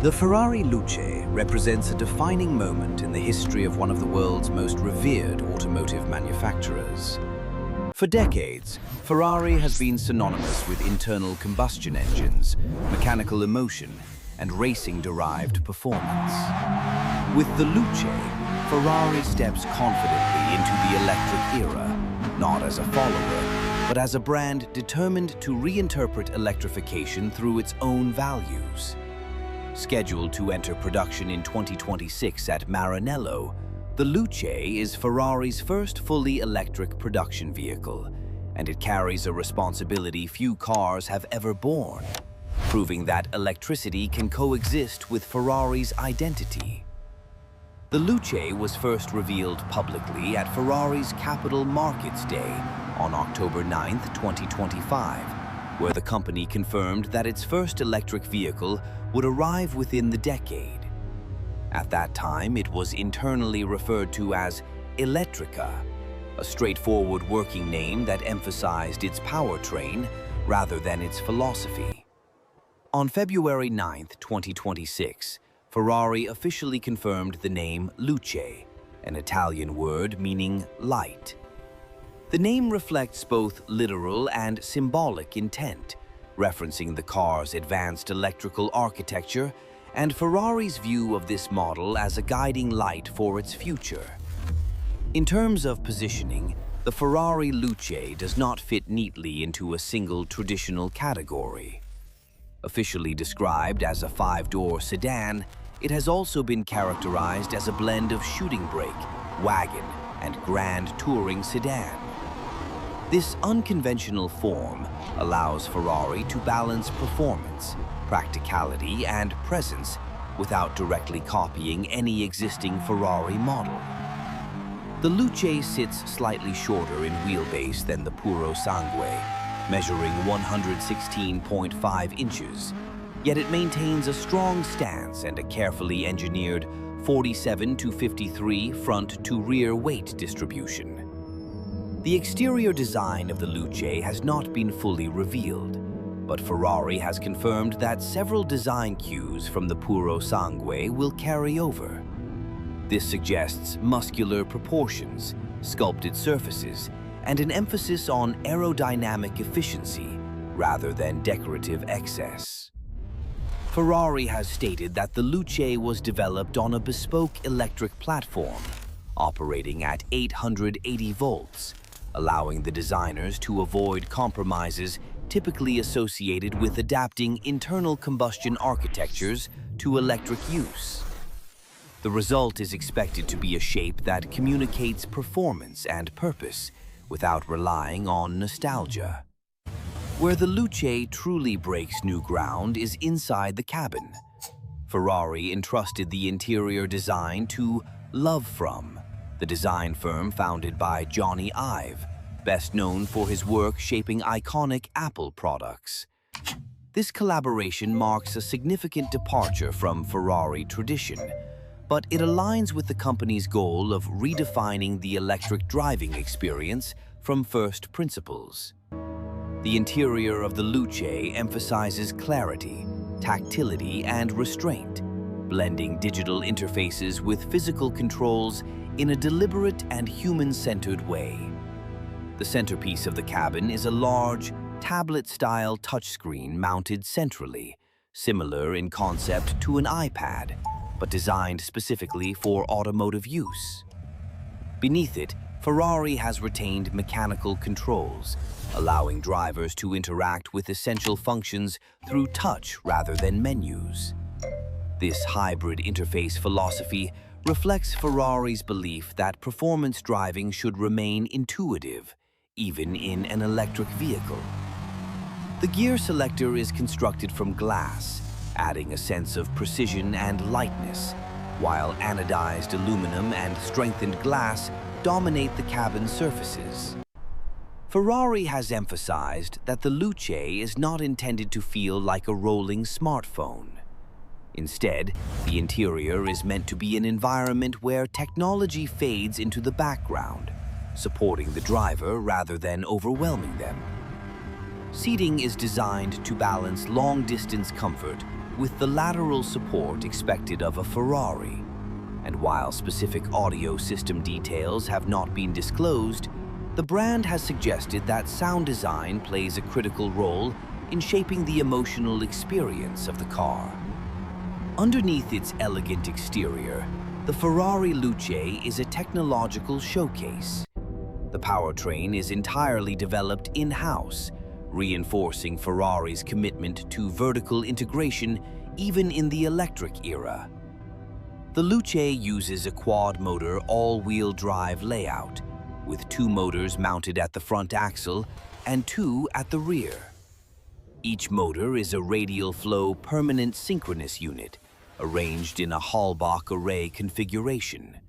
The Ferrari Luce represents a defining moment in the history of one of the world's most revered automotive manufacturers. For decades, Ferrari has been synonymous with internal combustion engines, mechanical emotion, and racing-derived performance. With the Luce, Ferrari steps confidently into the electric era, not as a follower, but as a brand determined to reinterpret electrification through its own values. Scheduled to enter production in 2026 at Maranello, the Luce is Ferrari's first fully electric production vehicle, and it carries a responsibility few cars have ever borne, proving that electricity can coexist with Ferrari's identity. The Luce was first revealed publicly at Ferrari's Capital Markets Day on October 9, 2025, where the company confirmed that its first electric vehicle would arrive within the decade. At that time, it was internally referred to as Elettrica, a straightforward working name that emphasized its powertrain rather than its philosophy. On February 9, 2026, Ferrari officially confirmed the name Luce, an Italian word meaning light. The name reflects both literal and symbolic intent, referencing the car's advanced electrical architecture and Ferrari's view of this model as a guiding light for its future. In terms of positioning, the Ferrari Luce does not fit neatly into a single traditional category. Officially described as a five-door sedan, it has also been characterized as a blend of shooting brake, wagon, and grand touring sedan. This unconventional form allows Ferrari to balance performance, practicality, and presence without directly copying any existing Ferrari model. The Luce sits slightly shorter in wheelbase than the Puro Sangue, measuring 116.5 inches, yet it maintains a strong stance and a carefully engineered 47-53 front-to-rear weight distribution. The exterior design of the Luce has not been fully revealed, but Ferrari has confirmed that several design cues from the Puro Sangue will carry over. This suggests muscular proportions, sculpted surfaces, and an emphasis on aerodynamic efficiency rather than decorative excess. Ferrari has stated that the Luce was developed on a bespoke electric platform, operating at 880 volts, allowing the designers to avoid compromises typically associated with adapting internal combustion architectures to electric use. The result is expected to be a shape that communicates performance and purpose without relying on nostalgia. Where the Luce truly breaks new ground is inside the cabin. Ferrari entrusted the interior design to LoveFrom, the design firm founded by Jony Ive, best known for his work shaping iconic Apple products. This collaboration marks a significant departure from Ferrari tradition, but it aligns with the company's goal of redefining the electric driving experience from first principles. The interior of the Luce emphasizes clarity, tactility, and restraint, blending digital interfaces with physical controls in a deliberate and human-centered way. The centerpiece of the cabin is a large, tablet-style touchscreen mounted centrally, similar in concept to an iPad, but designed specifically for automotive use. Beneath it, Ferrari has retained mechanical controls, allowing drivers to interact with essential functions through touch rather than menus. This hybrid interface philosophy reflects Ferrari's belief that performance driving should remain intuitive, even in an electric vehicle. The gear selector is constructed from glass, adding a sense of precision and lightness, while anodized aluminum and strengthened glass dominate the cabin surfaces. Ferrari has emphasized that the Luce is not intended to feel like a rolling smartphone. Instead, the interior is meant to be an environment where technology fades into the background, supporting the driver rather than overwhelming them. Seating is designed to balance long-distance comfort with the lateral support expected of a Ferrari. And while specific audio system details have not been disclosed, the brand has suggested that sound design plays a critical role in shaping the emotional experience of the car. Underneath its elegant exterior, the Ferrari Luce is a technological showcase. The powertrain is entirely developed in-house, reinforcing Ferrari's commitment to vertical integration even in the electric era. The Luce uses a quad-motor all-wheel drive layout, with 2 motors mounted at the front axle and 2 at the rear. Each motor is a radial flow permanent synchronous unit, arranged in a Halbach array configuration.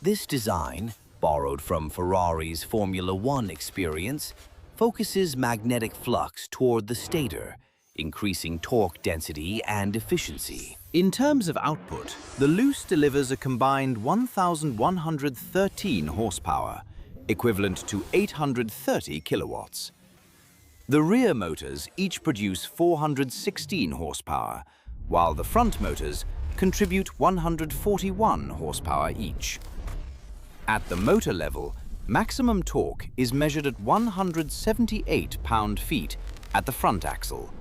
This design, borrowed from Ferrari's Formula One experience, focuses magnetic flux toward the stator, increasing torque density and efficiency. In terms of output, the Luce delivers a combined 1,113 horsepower, equivalent to 830 kilowatts. The rear motors each produce 416 horsepower, while the front motors contribute 141 horsepower each. At the motor level, maximum torque is measured at 178 pound-feet at the front axle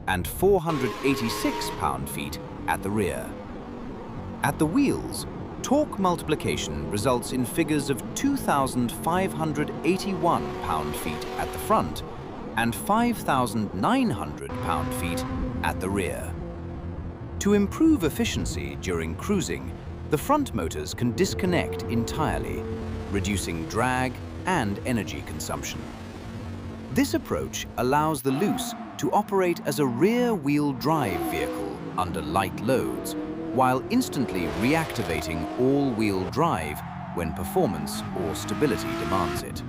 and 486 pound-feet at the rear. At the wheels, torque multiplication results in figures of 2,581 pound-feet at the front and 5,900 pound-feet at the rear. To improve efficiency during cruising, the front motors can disconnect entirely, reducing drag and energy consumption. This approach allows the Luce to operate as a rear-wheel drive vehicle under light loads, while instantly reactivating all-wheel drive when performance or stability demands it.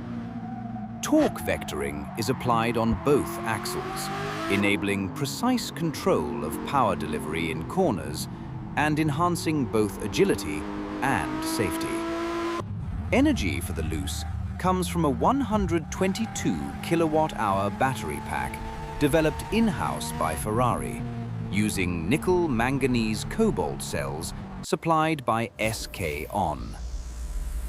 Torque vectoring is applied on both axles, enabling precise control of power delivery in corners and enhancing both agility and safety. Energy for the Luce comes from a 122 kilowatt-hour battery pack developed in-house by Ferrari, using nickel-manganese cobalt cells supplied by SK On.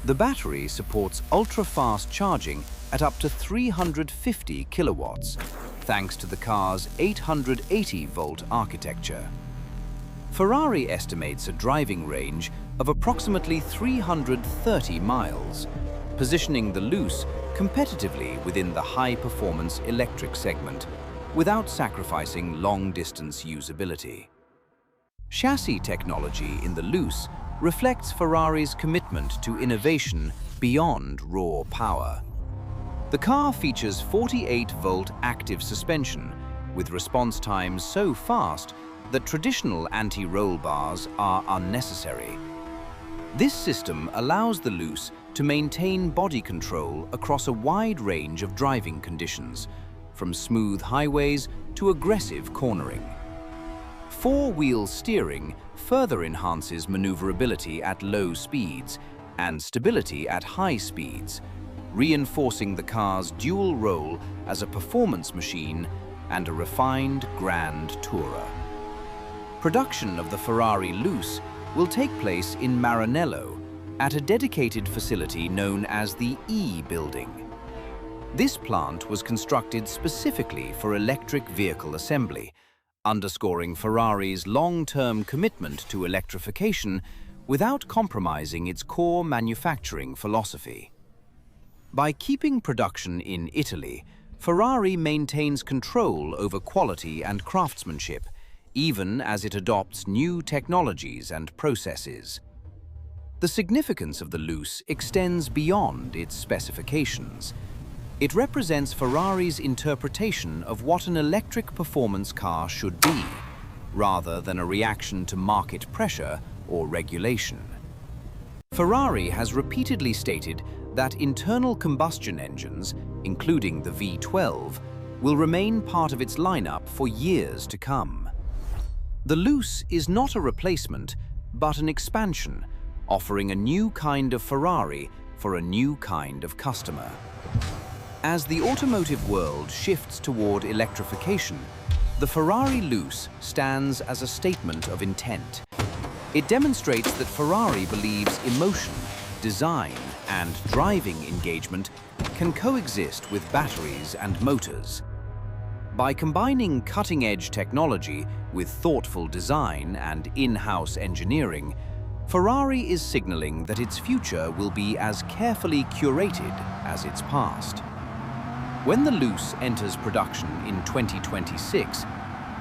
The battery supports ultra-fast charging at up to 350 kilowatts, thanks to the car's 880-volt architecture. Ferrari estimates a driving range of approximately 330 miles, positioning the Luce competitively within the high-performance electric segment without sacrificing long-distance usability. Chassis technology in the Luce reflects Ferrari's commitment to innovation beyond raw power. The car features 48-volt active suspension, with response times so fast that traditional anti-roll bars are unnecessary. This system allows the Luce to maintain body control across a wide range of driving conditions, from smooth highways to aggressive cornering. Four-wheel steering further enhances maneuverability at low speeds and stability at high speeds, reinforcing the car's dual role as a performance machine and a refined grand tourer. Production of the Ferrari Luce will take place in Maranello at a dedicated facility known as the E Building. This plant was constructed specifically for electric vehicle assembly, underscoring Ferrari's long-term commitment to electrification without compromising its core manufacturing philosophy. By keeping production in Italy, Ferrari maintains control over quality and craftsmanship, even as it adopts new technologies and processes. The significance of the Luce extends beyond its specifications. It represents Ferrari's interpretation of what an electric performance car should be, rather than a reaction to market pressure or regulation. Ferrari has repeatedly stated that internal combustion engines, including the V12, will remain part of its lineup for years to come. The Luce is not a replacement, but an expansion, offering a new kind of Ferrari for a new kind of customer. As the automotive world shifts toward electrification, The Ferrari Luce stands as a statement of intent. It demonstrates that Ferrari believes emotion, design, and driving engagement can coexist with batteries and motors. By combining cutting-edge technology with thoughtful design and in-house engineering, Ferrari is signaling that its future will be as carefully curated as its past. When the Luce enters production in 2026,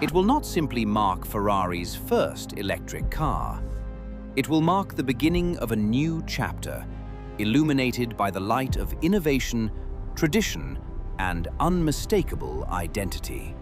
it will not simply mark Ferrari's first electric car. It will mark the beginning of a new chapter, illuminated by the light of innovation, tradition, and unmistakable identity.